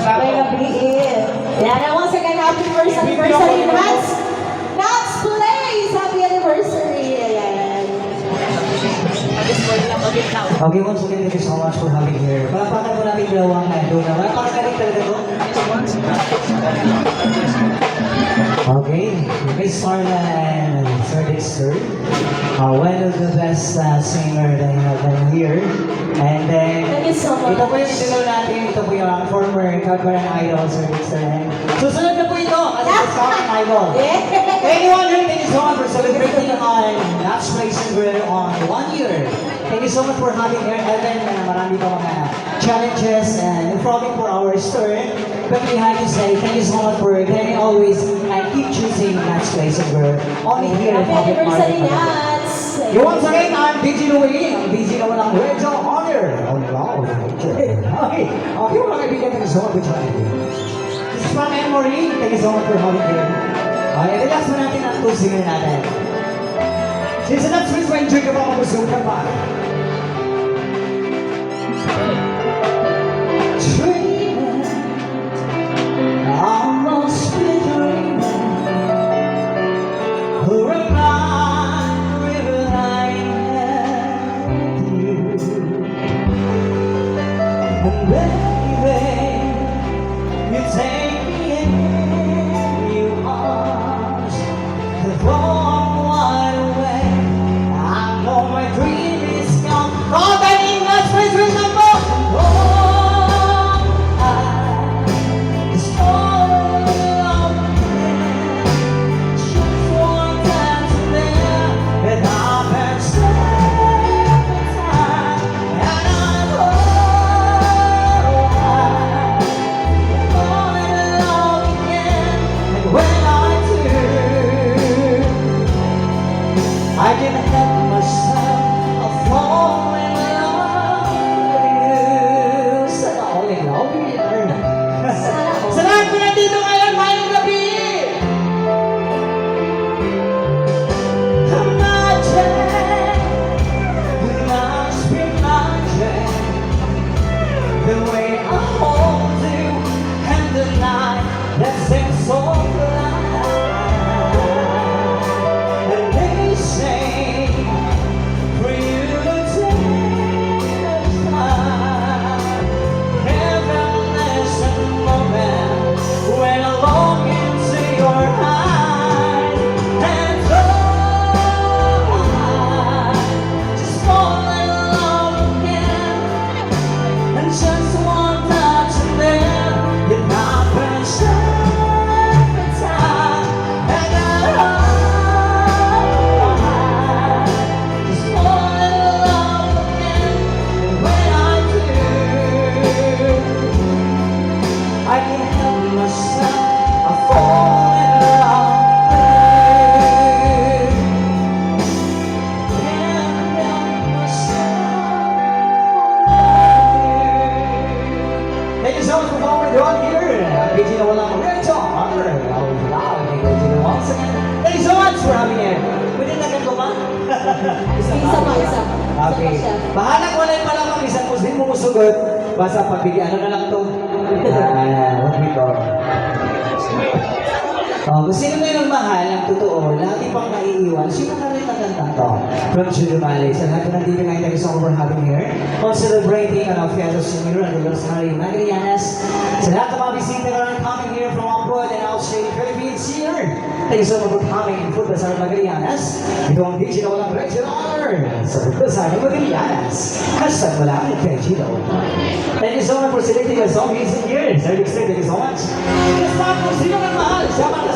May nabiin. Yan, and once again, happy first anniversary, Nats! Nats Plays! Happy anniversary! Ayan. Okay, once again, thank you so much for having here. Palapakan mo natin dalawang Luna. Palapakan natin talaga to. Okay, Miss Marla and Sir Dexter, one of the best singer that I have done here. And then, Thank you so much. ito po yung idol natin, ito po yung former Calvaran Idol, Sir Dexter. And susunod na po ito, as a Calvaran Idol. Anyone here, thank you so much for celebrating on Nats Play Singer on 1 year. Thank you so much for having here, Evan. Marami pa mga challenges and improving for our store. But we have to say, thank you so much for getting always and keep choosing Nats Play Singer. Only here in Happy Public anniversary, Market. Nats! You once again, I'm DJ Louie. Ang DJ naman ng Radio Honor. On wow, okay. Okay, mga kaibigan, thank you so much for joining me. This is from Emory. Thank you so much for having here. Okay, relax mo natin ang two singer natin. Since that's Miss Ranger ka pa, mamusog ka pa. Dreaming, almost dreaming, who am I, river I have you. And baby, you take me in your arms, and though I'm wide awake, I know my dream is gone. All that in my space remember. Oh, I just fall in love again. Just one time to live, and I've been several times, and I know I fall in love again. And when I do, I can't help myself. I fall in love with you. Sana all in love with you. Sa lahat ko nandito ngayon, mayong gabi. Imagine, it must be magic, the way I hold you and the night that seems so bright. And they say, for you to take the time, heaven is a moment when I look into your eyes, and oh, I just fall in love again, and just one touch and then it happens every time, and I just fall in love again, and when I do, I can't help myself, I fall in love with you. Can't help myself, thank you so much for following me on here. PG na walang Radio Honor. Once again, thank you so much for having me. Pwede na ganito ba? Isa pa, isa. Okay. Isa pa siya. Bahala ko na yung palamang isang Muslim mo musugot. Basta pagbigyan, ano na lang to? What we call? Kung sino na yung mahal, ang totoo, lagi pang naiiwan, sino na rin magandang to? From Julio Mali. Sa lahat ng nandito ngayon, thank you so much for having here. On celebrating ang Fiesta Sumiro and the Rosary Magrianas. Sa lahat ng mga bisita na rin coming here from Ampod and Australia, Philippines here. Thank you so much for coming in Food Bazaar Magrianas. Ito ang DJ na walang regular honor sa Food Bazaar Magrianas. Hashtag wala ang Kajito. Thank you so much for selecting your song music here. Sir Dexter, thank you so much. Let's start kung sino ng mahal. Siya man